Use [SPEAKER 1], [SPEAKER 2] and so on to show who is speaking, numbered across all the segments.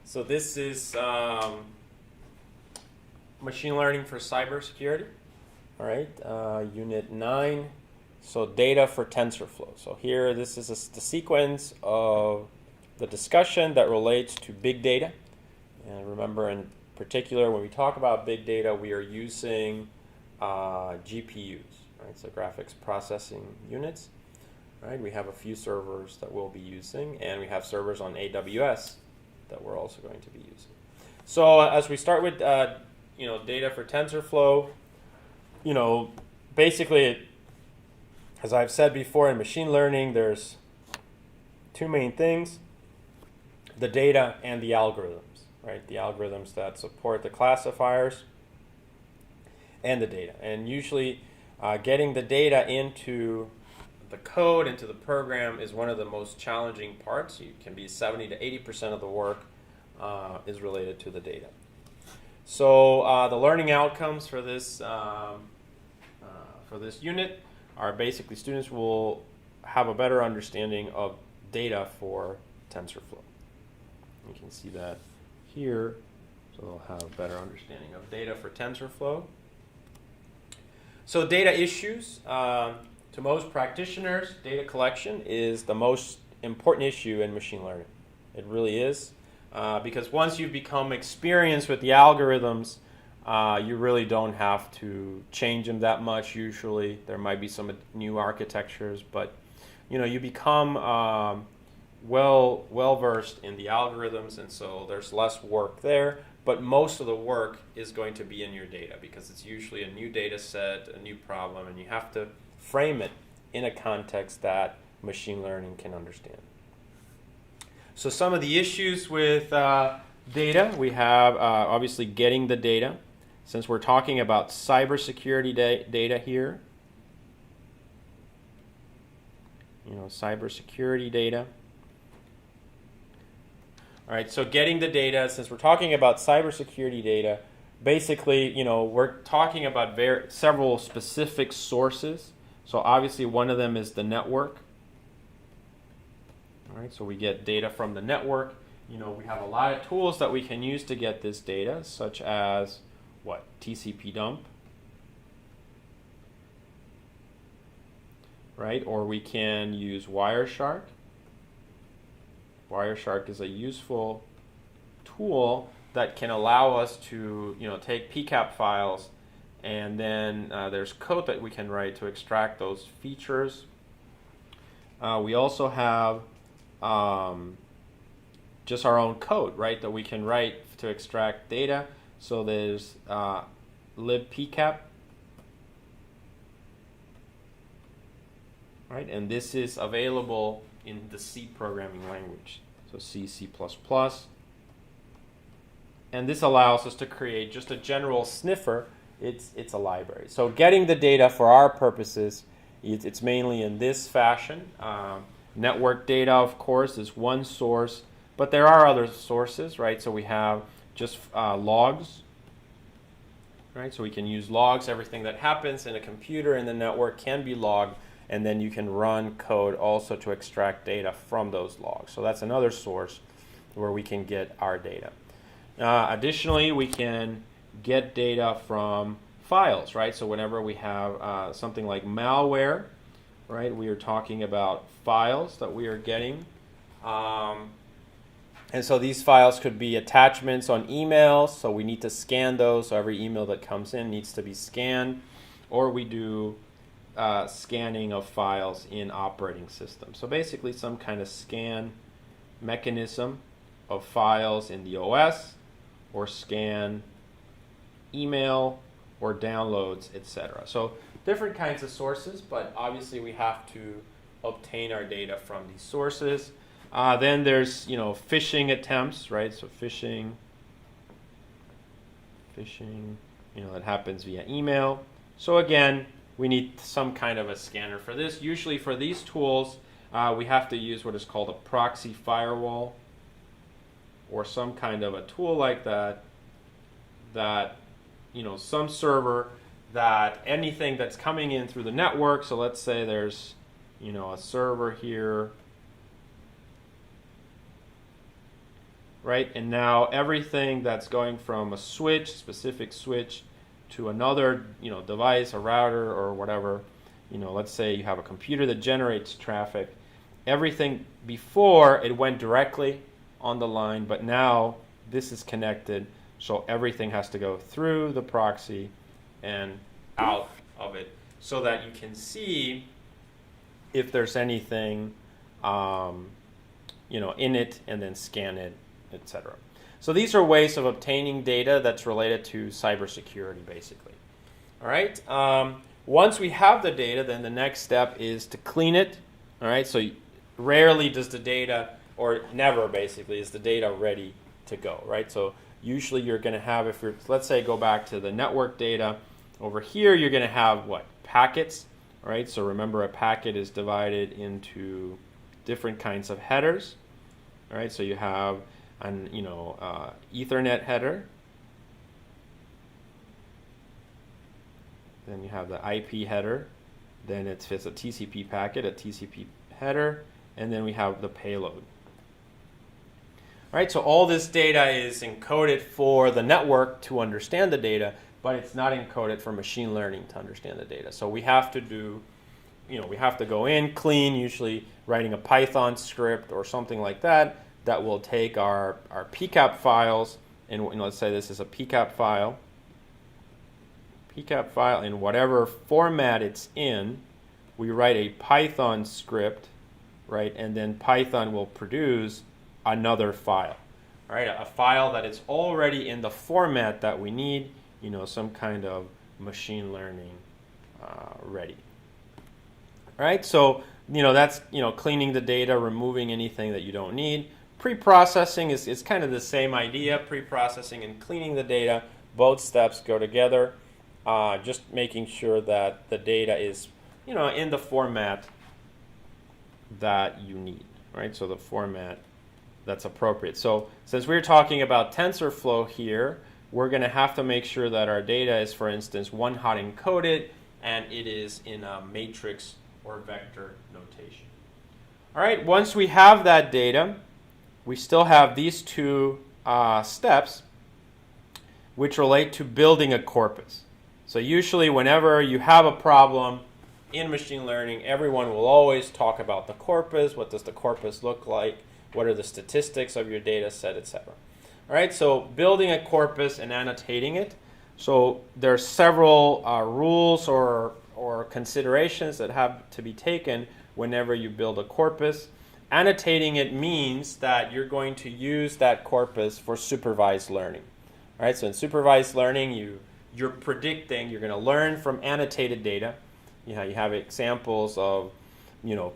[SPEAKER 1] So this is machine learning for cybersecurity. All right, unit 9. So data for TensorFlow. So here, this is the sequence of the discussion that relates to big data. And remember, in particular, when we talk about big data, we are using GPUs, right? So graphics processing units. Right? We have a few servers that we'll be using, and we have servers on AWS that we're also going to be using. So as we start with data for TensorFlow, basically, as I've said before, in machine learning, there's two main things: the data and the algorithms. Right? The algorithms that support the classifiers and the data, and usually getting the data into the code, into the program, is one of the most challenging parts. You can be 70 to 80% of the work is related to the data. So the learning outcomes for this unit are basically students will have a better understanding of data for TensorFlow. You can see that here. So they'll have a better understanding of data for TensorFlow. So data issues. To most practitioners, data collection is the most important issue in machine learning. It really is. Because once you become experienced with the algorithms, you really don't have to change them that much usually. There might be some new architectures, but you become well versed in the algorithms, and so there's less work there. But most of the work is going to be in your data because it's usually a new data set, a new problem, and you have to frame it in a context that machine learning can understand. So some of the issues with data, we have obviously getting the data. Since we're talking about cybersecurity data here, cybersecurity data. All right, so getting the data, since we're talking about cybersecurity data, basically, we're talking about several specific sources. So obviously one of them is the network. All right, so we get data from the network. We have a lot of tools that we can use to get this data, such as TCP dump, right? Or we can use Wireshark. Wireshark is a useful tool that can allow us to, take PCAP files, and then there's code that we can write to extract those features. We also have just our own code, right, that we can write to extract data. So there's libpcap, right, and this is available in the C programming language, so C, C++. And this allows us to create just a general sniffer. It's a library. So getting the data for our purposes, it's mainly in this fashion. Network data, of course, is one source, but there are other sources, right? So we have just logs, right? So we can use logs. Everything that happens in a computer in the network can be logged, and then you can run code also to extract data from those logs. So that's another source where we can get our data. Additionally, we can get data from files, right? So whenever we have something like malware, right, we are talking about files that we are getting. And so these files could be attachments on emails, so we need to scan those. So every email that comes in needs to be scanned. Or we do scanning of files in operating systems. So basically some kind of scan mechanism of files in the OS, or scan email or downloads, etc. So different kinds of sources, but obviously we have to obtain our data from these sources. Then there's phishing attempts, right? So phishing, that happens via email. So again, we need some kind of a scanner for this. Usually for these tools, we have to use what is called a proxy firewall, or some kind of a tool like that, some server that anything that's coming in through the network. So let's say there's a server here right? And now everything that's going from a switch, specific switch, to another, device, a router or whatever, let's say you have a computer that generates traffic. Everything before, it went directly on the line, but now this is connected, so everything has to go through the proxy and out of it, so that you can see if there's anything in it, and then scan it, etc. So these are ways of obtaining data that's related to cybersecurity, basically. All right. Once we have the data, then the next step is to clean it. All right. So rarely does the data, or never basically, is the data ready to go. Right. So usually you're going to have, if you're, let's say, go back to the network data over here, you're going to have what? Packets. All right. So remember, a packet is divided into different kinds of headers. All right. So you have an Ethernet header. Then you have the IP header. Then it's a TCP packet, a TCP header, and then we have the payload. All right, so all this data is encoded for the network to understand the data, but it's not encoded for machine learning to understand the data. So we have to do, we have to go in, clean, usually writing a Python script or something like that will take our PCAP files, and let's say this is a PCAP file in whatever format it's in. We write a Python script, right, and then Python will produce another file, right, a file that is already in the format that we need, some kind of machine learning ready. All right, so that's cleaning the data, removing anything that you don't need. Pre-processing is kind of the same idea. Pre-processing and cleaning the data, both steps go together. Just making sure that the data is, in the format that you need, right? So the format that's appropriate. So since we're talking about TensorFlow here, we're going to have to make sure that our data is, for instance, one-hot encoded, and it is in a matrix or vector notation. All right, once we have that data, we still have these two steps which relate to building a corpus. So usually whenever you have a problem in machine learning, everyone will always talk about the corpus. What does the corpus look like? What are the statistics of your data set, etc. All right, so building a corpus and annotating it. So there are several rules or considerations that have to be taken whenever you build a corpus. Annotating it means that you're going to use that corpus for supervised learning. All right, so in supervised learning, you're predicting, you're going to learn from annotated data. You have examples of,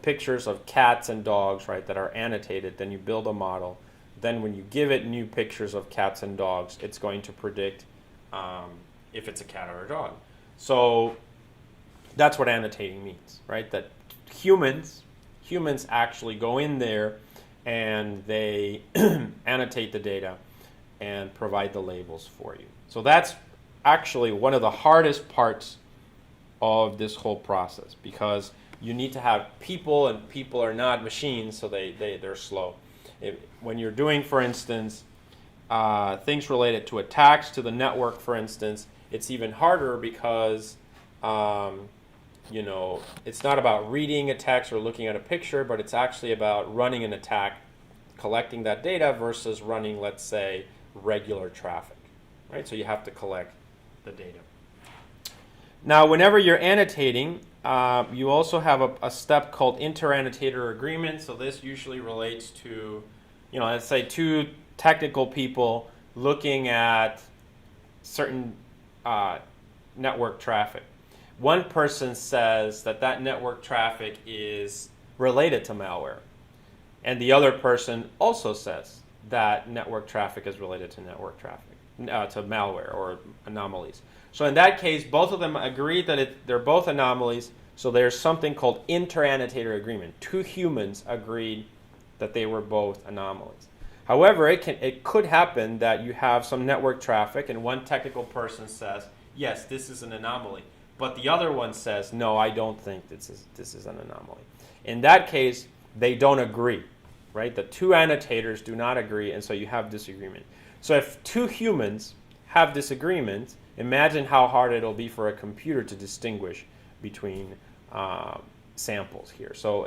[SPEAKER 1] pictures of cats and dogs, right, that are annotated. Then you build a model. Then when you give it new pictures of cats and dogs, it's going to predict if it's a cat or a dog. So that's what annotating means, right? That humans actually go in there and they annotate the data and provide the labels for you. So that's actually one of the hardest parts of this whole process, because you need to have people, and people are not machines, so they're slow. When you're doing, for instance, things related to attacks to the network, for instance, it's even harder because it's not about reading a text or looking at a picture, but it's actually about running an attack, collecting that data versus running, let's say, regular traffic, right? So you have to collect the data. Now, whenever you're annotating, you also have a step called inter-annotator agreement. So this usually relates to, let's say two technical people looking at certain network traffic. One person says that network traffic is related to malware, and the other person also says that network traffic is related to network traffic, to malware or anomalies. So in that case, both of them agree that they're both anomalies, so there's something called inter-annotator agreement. Two humans agreed that they were both anomalies. However, it could happen that you have some network traffic and one technical person says, yes, this is an anomaly, but the other one says, no, I don't think this is an anomaly. In that case, they don't agree. right? The two annotators do not agree, and so you have disagreement. So if two humans have disagreement, imagine how hard it'll be for a computer to distinguish between samples here. So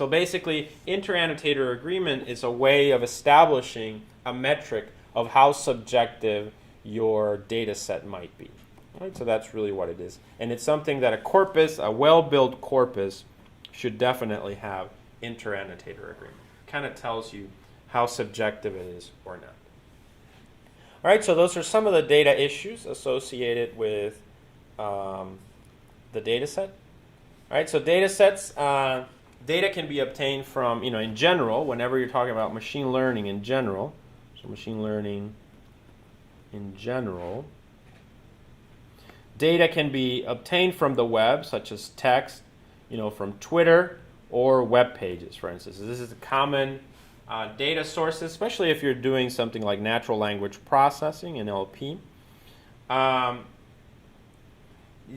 [SPEAKER 1] basically, inter-annotator agreement is a way of establishing a metric of how subjective your data set might be. Right? So that's really what it is. And it's something that a corpus, a well-built corpus, should definitely have inter-annotator agreement. Kind of tells you how subjective it is or not. All right, so those are some of the data issues associated with the data set. All right, so data sets, data can be obtained from, in general, whenever you're talking about machine learning in general. So machine learning in general. Data can be obtained from the web, such as text, from Twitter or web pages, for instance. This is a common data sources, especially if you're doing something like natural language processing, NLP.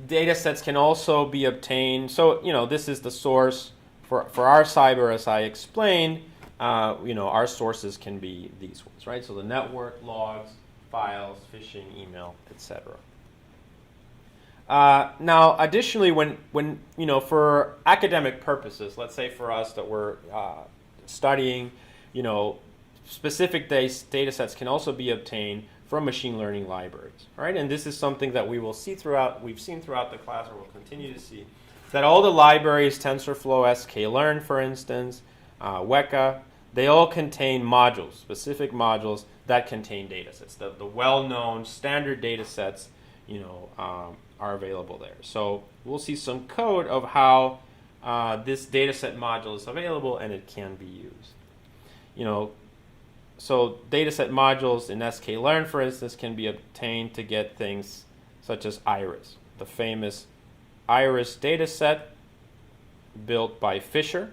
[SPEAKER 1] Data sets can also be obtained. So, this is the source for our cyber, as I explained. Our sources can be these ones, right? So the network, logs, files, phishing, email, etc. Now, additionally, when for academic purposes, let's say for us that we're studying, specific data sets can also be obtained from machine learning libraries, right? And this is something that we've seen throughout the class, or will continue to see, that all the libraries, TensorFlow, sklearn, for instance, Weka, they all contain modules, specific modules that contain data sets. The well-known standard data sets, are available there. So we'll see some code of how this dataset module is available and it can be used. So dataset modules in sklearn, for instance, can be obtained to get things such as Iris, the famous Iris dataset built by Fisher,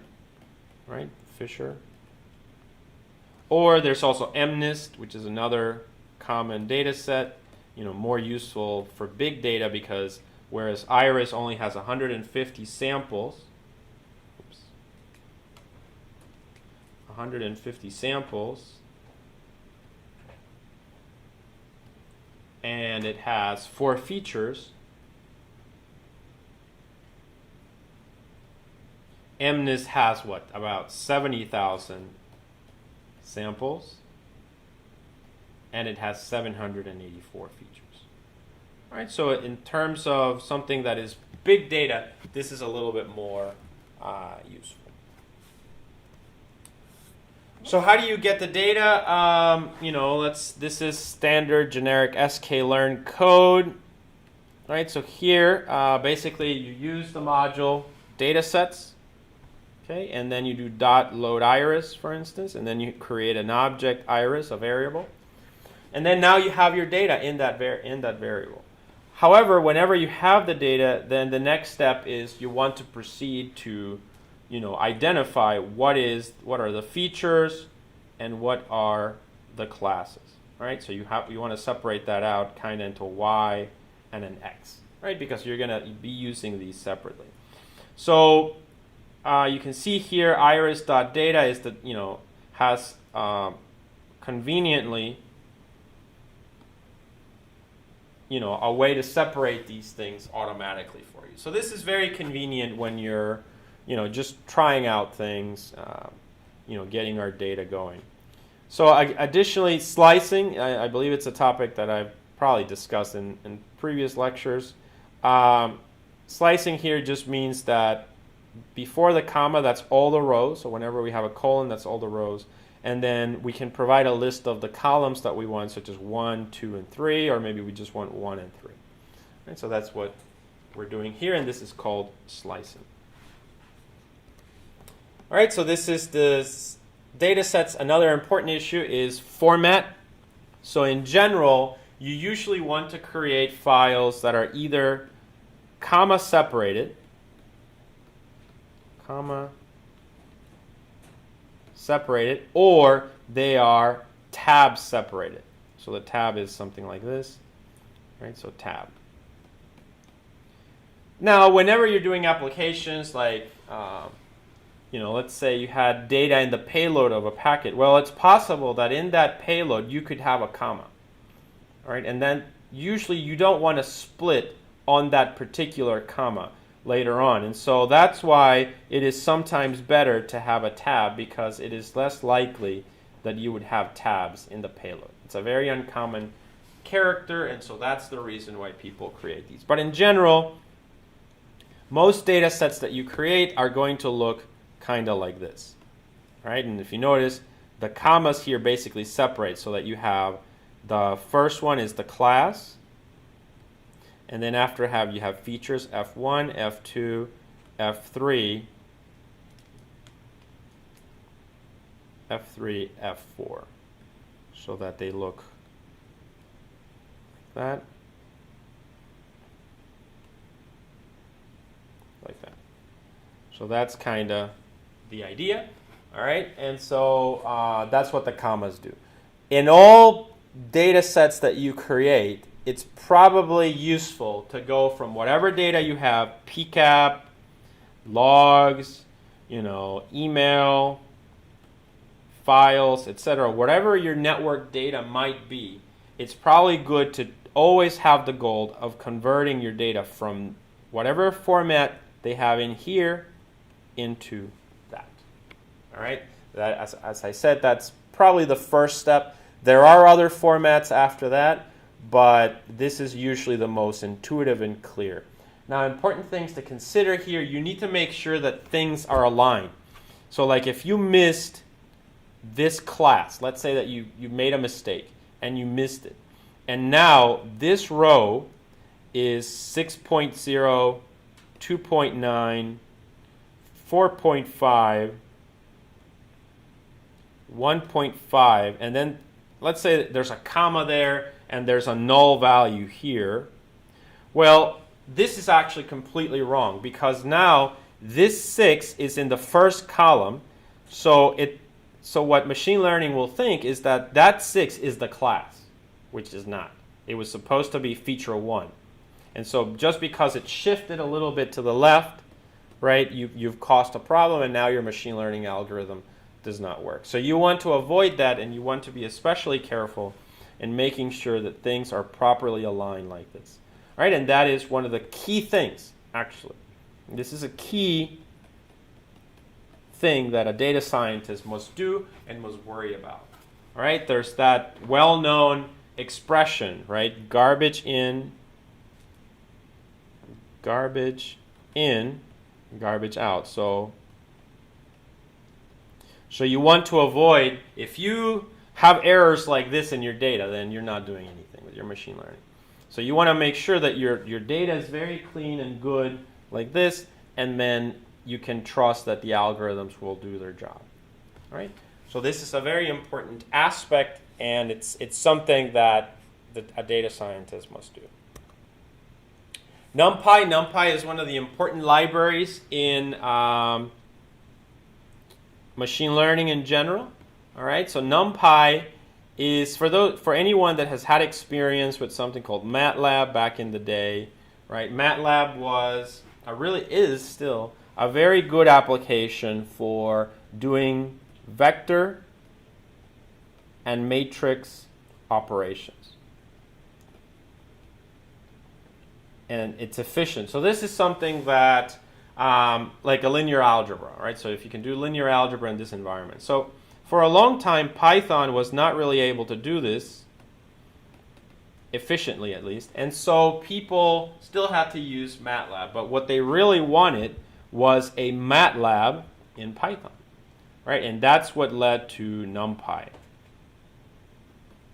[SPEAKER 1] right? Fisher. Or there's also MNIST, which is another common dataset, more useful for big data, because whereas Iris only has 150 samples, 150 samples, and it has 4 features, MNIST has about 70,000 samples, and it has 784 features. All right, so in terms of something that is big data, this is a little bit more useful. So how do you get the data? This is standard generic sklearn code. All right, so here basically you use the module datasets. Okay, and then you do .load iris, for instance, and then you create an object iris, a variable, and then now you have your data in that variable. However, whenever you have the data, then the next step is you want to proceed to, identify what are the features and what are the classes. Right? So you want to separate that out kind of into Y and an X, right? Because you're going to be using these separately. So you can see here iris.data is has conveniently a way to separate these things automatically for you. So this is very convenient when you're just trying out things, getting our data going. So additionally, slicing, I believe it's a topic that I've probably discussed in previous lectures. Slicing here just means that before the comma, that's all the rows. So whenever we have a colon, that's all the rows. And then we can provide a list of the columns that we want, such as 1, 2, and 3, or maybe we just want 1 and 3. And so that's what we're doing here, and this is called slicing. All right, so this is the data sets. Another important issue is format. So in general, you usually want to create files that are either comma separated, or they are tab separated. So the tab is something like this, right? So tab. Now, whenever you're doing applications like let's say you had data in the payload of a packet. Well, it's possible that in that payload you could have a comma. All right, and then usually you don't want to split on that particular comma later on. And so that's why it is sometimes better to have a tab, because it is less likely that you would have tabs in the payload. It's a very uncommon character, and so that's the reason why people create these. But in general, most data sets that you create are going to look kind of like this. All right, and if you notice, the commas here basically separate so that you have the first one is the class, and then after you have features F1, F2, F3, F3, F4, so that they look like that. So that's kind of the idea. All right, and so that's what the commas do. In all data sets that you create, it's probably useful to go from whatever data you have, PCAP, logs, email, files, etc., whatever your network data might be, it's probably good to always have the goal of converting your data from whatever format they have in here into that. All right? That, as I said, that's probably the first step. There are other formats after that, but this is usually the most intuitive and clear. Now, important things to consider here, you need to make sure that things are aligned. So like if you missed this class, let's say that you made a mistake and you missed it, and now this row is 6.0, 2.9, 4.5, 1.5, and then let's say that there's a comma there and there's a null value here. Well, this is actually completely wrong, because now this 6 is in the first column, so what machine learning will think is that that 6 is the class, which is not. It was supposed to be feature 1. And so just because it shifted a little bit to the left, right, you've caused a problem, and now your machine learning algorithm does not work. So you want to avoid that, and you want to be especially careful in making sure that things are properly aligned like this. All right, and that is one of the key things, actually. This is a key thing that a data scientist must do and must worry about. All right, there's that well-known expression, right? Garbage in, garbage out. So you want to avoid, if you have errors like this in your data, then you're not doing anything with your machine learning. So you want to make sure that your data is very clean and good like this, and then you can trust that the algorithms will do their job. All right? So this is a very important aspect, and it's something that a data scientist must do. NumPy is one of the important libraries in machine learning in general. All right, so NumPy is for anyone that has had experience with something called MATLAB back in the day. Right, MATLAB really is still a very good application for doing vector and matrix operations. And it's efficient. So this is something that, like a linear algebra, right? So if you can do linear algebra in this environment. So for a long time, Python was not really able to do this, efficiently at least. And so people still had to use MATLAB. But what they really wanted was a MATLAB in Python, right? And that's what led to NumPy.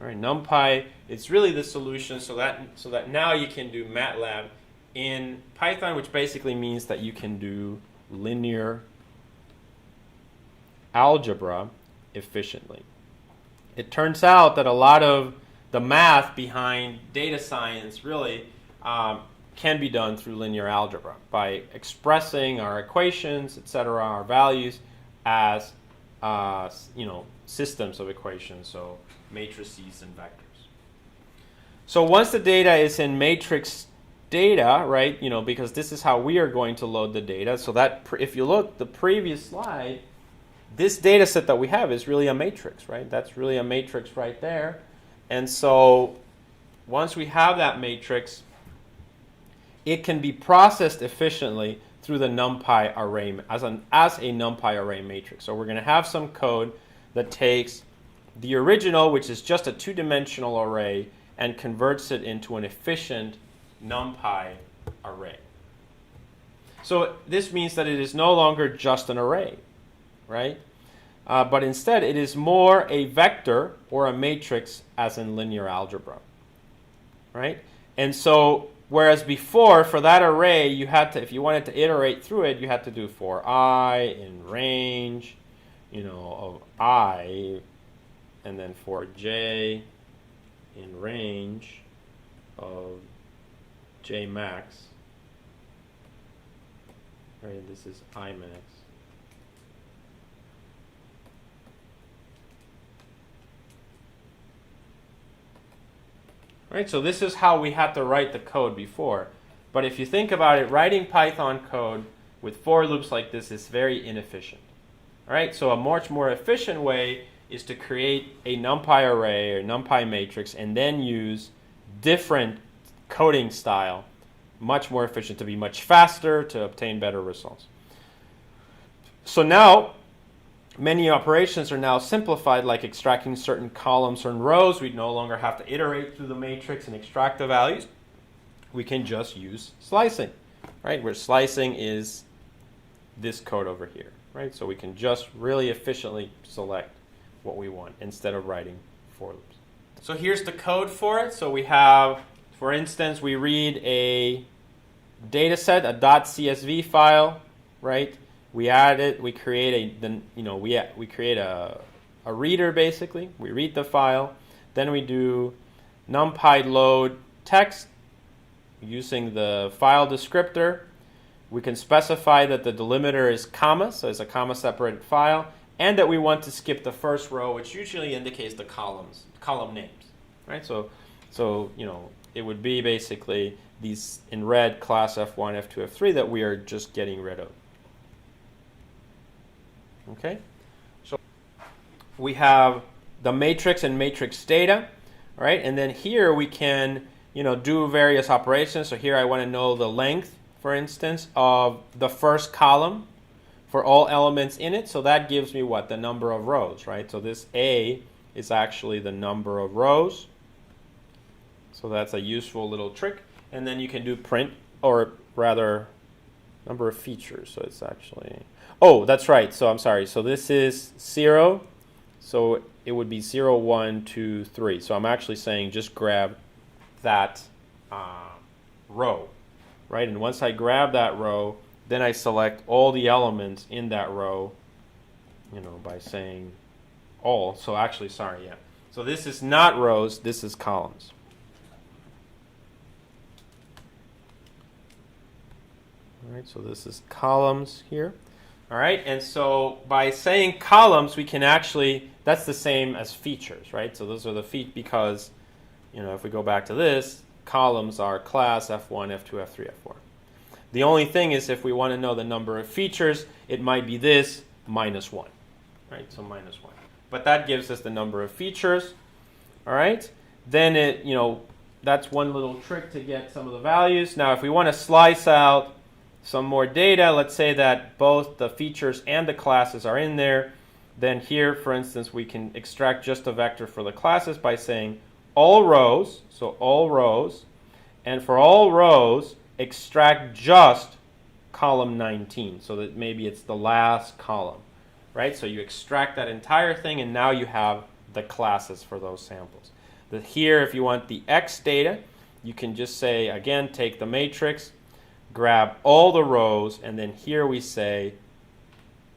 [SPEAKER 1] All right, NumPy, it's really the solution so that now you can do MATLAB in Python, which basically means that you can do linear algebra efficiently. It turns out that a lot of the math behind data science really can be done through linear algebra by expressing our equations, etc., our values as systems of equations, so matrices and vectors. So once the data is in matrix data, right? Because this is how we are going to load the data. So that if you look the previous slide, this data set that we have is really a matrix, right? That's really a matrix right there. And so once we have that matrix, it can be processed efficiently through the NumPy array as a NumPy array matrix. So we're going to have some code that takes the original, which is just a two-dimensional array, and converts it into an efficient NumPy array. So this means that it is no longer just an array, right? But instead, it is more a vector or a matrix, as in linear algebra, right? And so, whereas before, for that array, you had to, if you wanted to iterate through it, you had to do for I in range, of I, and then for j in range of j max, right? This is I max. Right, so this is how we had to write the code before. But if you think about it, writing Python code with for loops like this is very inefficient. All right, so a much more efficient way is to create a NumPy array or NumPy matrix and then use different coding style, much more efficient, to be much faster, to obtain better results. So now, many operations are now simplified, like extracting certain columns and rows. We no longer have to iterate through the matrix and extract the values. We can just use slicing, right? Where slicing is this code over here, right? So we can just really efficiently select what we want instead of writing for loops. So here's the code for it. So we have, for instance, we read a data set, a .csv file, right? We add it. We create we create a reader basically. We read the file. Then we do NumPy load text using the file descriptor. We can specify that the delimiter is comma, so it's a comma separated file, and that we want to skip the first row, which usually indicates the column names, right? So it would be basically these in red class F1, F2, F3 that we are just getting rid of. Okay, so we have the matrix and matrix data, right? And then here we can, do various operations. So here I want to know the length, for instance, of the first column for all elements in it. So that gives me what? The number of rows, right? So this A is actually the number of rows. So that's a useful little trick. And then you can do print, or rather, number of features. So it's actually... Oh, that's right. So I'm sorry. So this is 0. So it would be 0, 1, 2, 3. So I'm actually saying just grab that row, right? And once I grab that row, then I select all the elements in that row, by saying all. So actually, sorry, yeah. So this is not rows. This is columns. All right. So this is columns here. All right, and so by saying columns, we can actually, that's the same as features, right? So those are the because, if we go back to this, columns are class F1, F2, F3, F4. The only thing is if we want to know the number of features, it might be this minus 1, right? So minus 1. But that gives us the number of features, all right? Then it, that's one little trick to get some of the values. Now, if we want to slice out some more data, let's say that both the features and the classes are in there, then here, for instance, we can extract just a vector for the classes by saying all rows, so all rows, and for all rows, extract just column 19, so that maybe it's the last column, right? So you extract that entire thing, and now you have the classes for those samples. Here, if you want the X data, you can just say, again, take the matrix, grab all the rows, and then here we say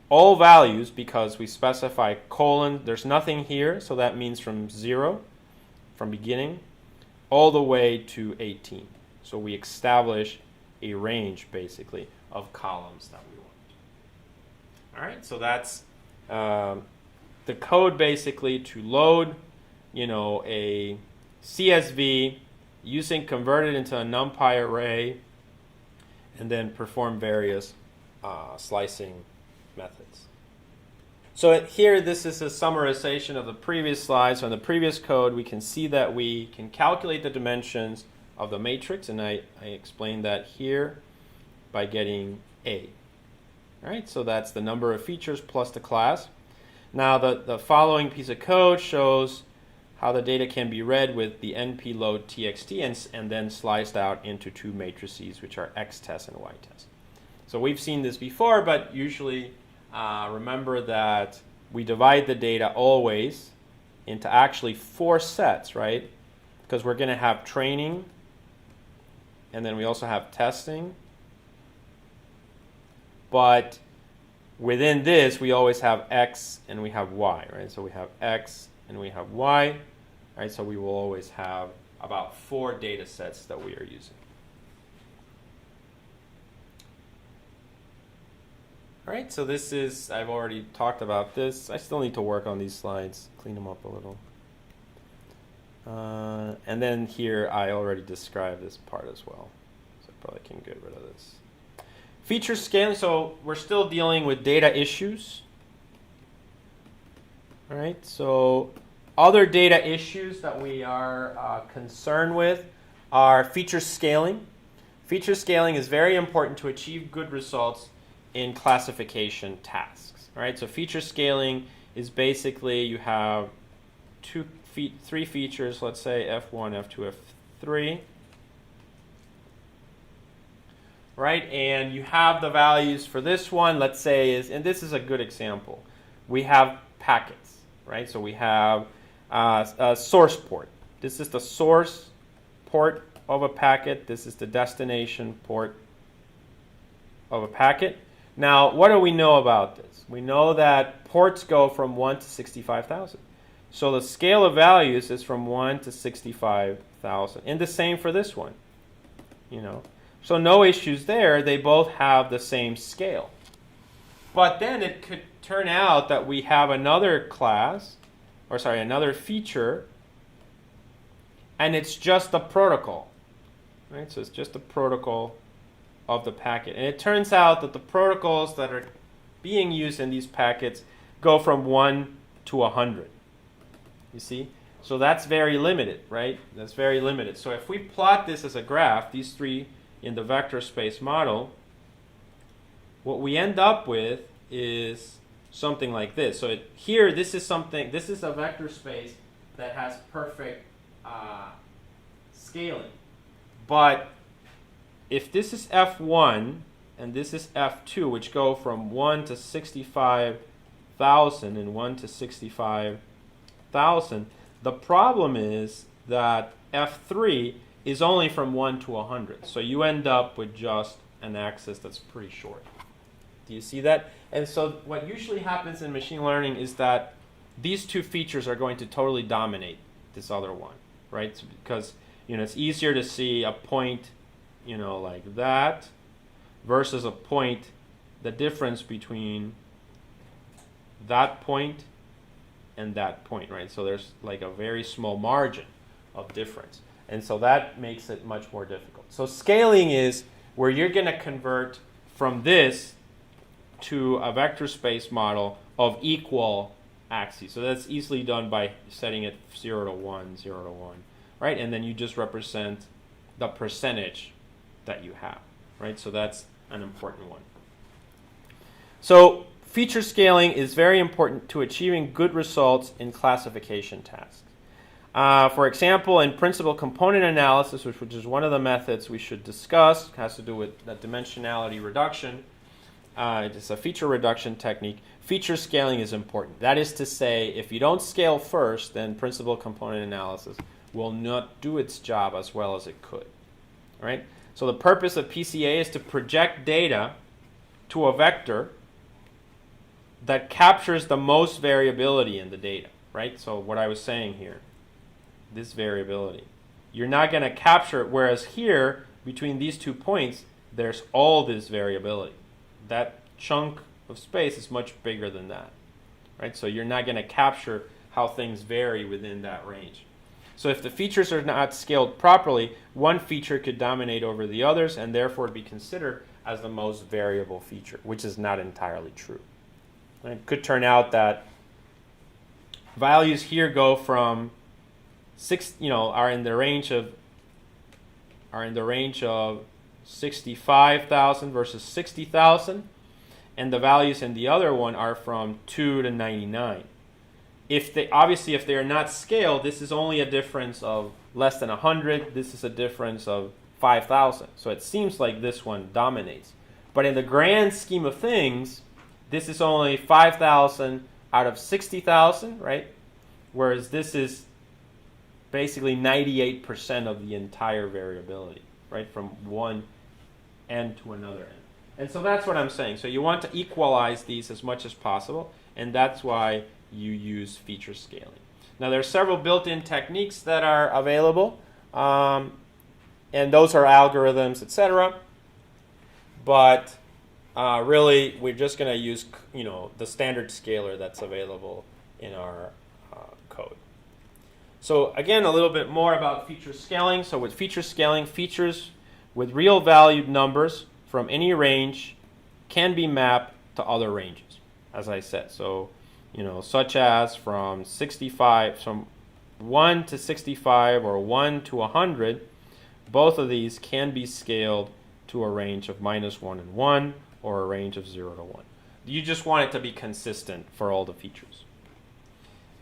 [SPEAKER 1] all values because we specify colon. There's nothing here, so that means from 0, from beginning, all the way to 18. So we establish a range, basically, of columns that we want. All right, so that's the code, basically, to load, a CSV convert it into a Numpy array, and then perform various slicing methods. So here, this is a summarization of the previous slides. So in the previous code, we can see that we can calculate the dimensions of the matrix, and I explained that here by getting A. All right, so that's the number of features plus the class. Now the following piece of code shows how the data can be read with the npload.txt and then sliced out into two matrices, which are x-test and y-test. So we've seen this before, but usually remember that we divide the data always into actually 4 sets, right? Because we're going to have training, and then we also have testing. But within this, we always have x and we have y, right? So we have x and we have y, right? So we will always have about 4 data sets that we are using. All right, so this is, I've already talked about this. I still need to work on these slides, clean them up a little. And then here, I already described this part as well. So I probably can get rid of this. Feature scaling, so we're still dealing with data issues. All right, so other data issues that we are concerned with are feature scaling. Feature scaling is very important to achieve good results in classification tasks. All right, so feature scaling is basically you have 3 features, let's say F1, F2, F3. Right, and you have the values for this one, let's say, and this is a good example. We have packets, right? So we have a source port. This is the source port of a packet. This is the destination port of a packet. Now, what do we know about this? We know that ports go from 1 to 65,000. So the scale of values is from 1 to 65,000. And the same for this one, you know. So no issues there. They both have the same scale. But then it could turn out that we have another class, or sorry, another feature, and it's just the protocol. Right? So it's just the protocol of the packet. And it turns out that the protocols that are being used in these packets go from 1 to 100. You see? So that's very limited, right? That's very limited. So if we plot this as a graph, these 3 in the vector space model, what we end up with is something like this. So here, this is a vector space that has perfect scaling. But if this is F1 and this is F2, which go from 1 to 65,000 and 1 to 65,000, the problem is that F3 is only from 1 to 100. So you end up with just an axis that's pretty short. Do you see that? And so what usually happens in machine learning is that these 2 features are going to totally dominate this other one, right? So because it's easier to see a point, like that, versus a point, the difference between that point and that point, right? So there's like a very small margin of difference. And so that makes it much more difficult. So scaling is where you're going to convert from this to a vector space model of equal axes. So that's easily done by setting it 0 to 1, 0 to 1, right? And then you just represent the percentage that you have, right? So that's an important one. So feature scaling is very important to achieving good results in classification tasks. For example, in principal component analysis, which is one of the methods we should discuss, has to do with the dimensionality reduction. It's a feature reduction technique. Feature scaling is important. That is to say, if you don't scale first, then principal component analysis will not do its job as well as it could. All right? So the purpose of PCA is to project data to a vector that captures the most variability in the data, right? So what I was saying here, this variability. You're not going to capture it, whereas here, between these 2 points, there's all this variability. That chunk of space is much bigger than that, right? So you're not going to capture how things vary within that range. So if the features are not scaled properly, one feature could dominate over the others and therefore be considered as the most variable feature, which is not entirely true. It could turn out that values here go from are in the range of 65,000 versus 60,000, and the values in the other one are from 2 to 99. If they are not scaled, this is only a difference of less than 100. This is a difference of 5,000. So it seems like this one dominates. But in the grand scheme of things, this is only 5,000 out of 60,000, right? Whereas this is basically 98% of the entire variability, right? From one end to another end. And so that's what I'm saying. So you want to equalize these as much as possible, and that's why you use feature scaling. Now there are several built-in techniques that are available, and those are algorithms, etc. But really, we're just going to use the standard scaler that's available in our code. So again, a little bit more about feature scaling. So with feature scaling, features with real valued numbers from any range can be mapped to other ranges, as I said. So, such as from 1 to 65 or 1 to 100, both of these can be scaled to a range of -1 and 1 or a range of 0 to 1. You just want it to be consistent for all the features.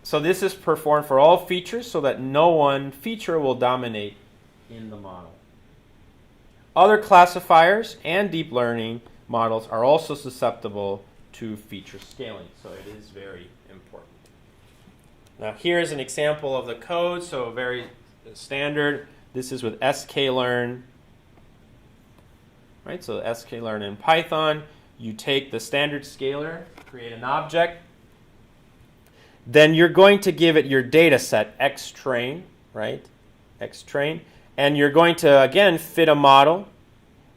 [SPEAKER 1] So this is performed for all features so that no one feature will dominate in the model. Other classifiers and deep learning models are also susceptible to feature scaling, so it is very important. Now here's an example of the code, so very standard. This is with sklearn, right? So sklearn in Python, you take the standard scaler, create an object, then you're going to give it your data set, xtrain, right? Xtrain. And you're going to, again, fit a model.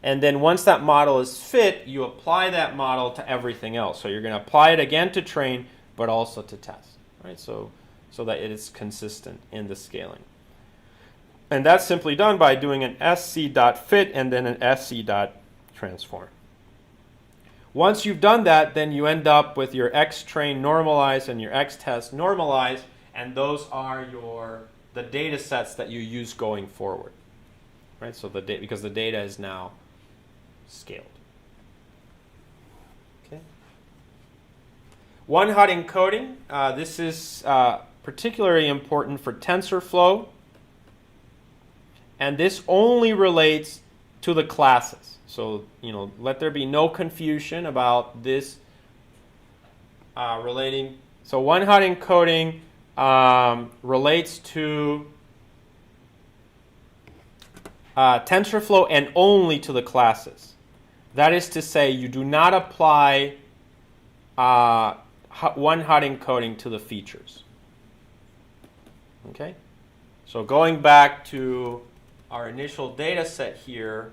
[SPEAKER 1] And then once that model is fit, you apply that model to everything else. So you're going to apply it again to train, but also to test, right? So that it is consistent in the scaling. And that's simply done by doing an sc.fit and then an sc.transform. Once you've done that, then you end up with your xtrain normalized and your xtest normalized, and those are the data sets that you use going forward, right? So because the data is now scaled. Okay. One-hot encoding. This is particularly important for TensorFlow, and this only relates to the classes. So, let there be no confusion about this relating. So one-hot encoding relates to TensorFlow and only to the classes. That is to say, you do not apply one-hot encoding to the features. Okay? So going back to our initial data set here,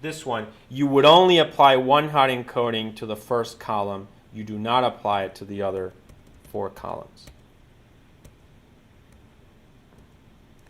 [SPEAKER 1] this one, you would only apply one-hot encoding to the first column. You do not apply it to the other 4 columns.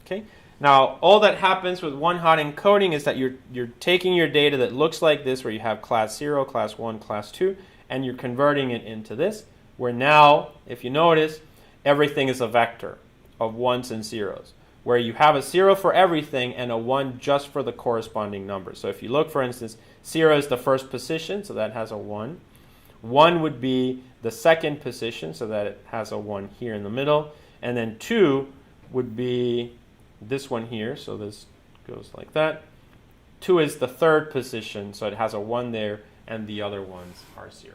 [SPEAKER 1] Okay. Now, all that happens with one-hot encoding is that you're taking your data that looks like this, where you have class 0, class 1, class 2, and you're converting it into this, where now, if you notice, everything is a vector of 1s and 0s, where you have a 0 for everything and a 1 just for the corresponding number. So if you look, for instance, 0 is the first position, so that has a 1. 1 would be the second position, so that it has a 1 here in the middle. And then 2 would be this one here, so this goes like that. 2 is the third position, so it has a 1 there, and the other ones are 0s.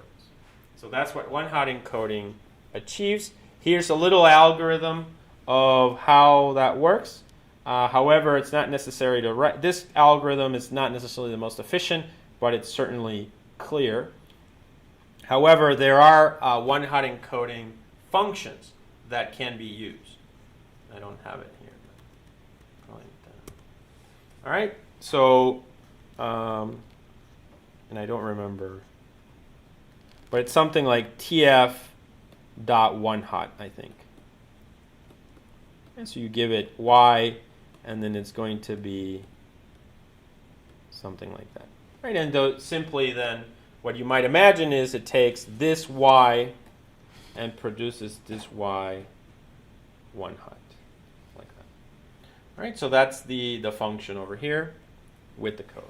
[SPEAKER 1] So that's what one-hot encoding achieves. Here's a little algorithm of how that works. However, it's not necessary to write. This algorithm is not necessarily the most efficient, but it's certainly clear. However, there are one-hot encoding functions that can be used. I don't have it here. All right. So, and I don't remember, but it's something like tf.onehot, I think. And so you give it y, and then it's going to be something like that. Right, and simply then, what you might imagine is it takes this y and produces this y 1 hot, like that. All right, so that's the function over here with the code.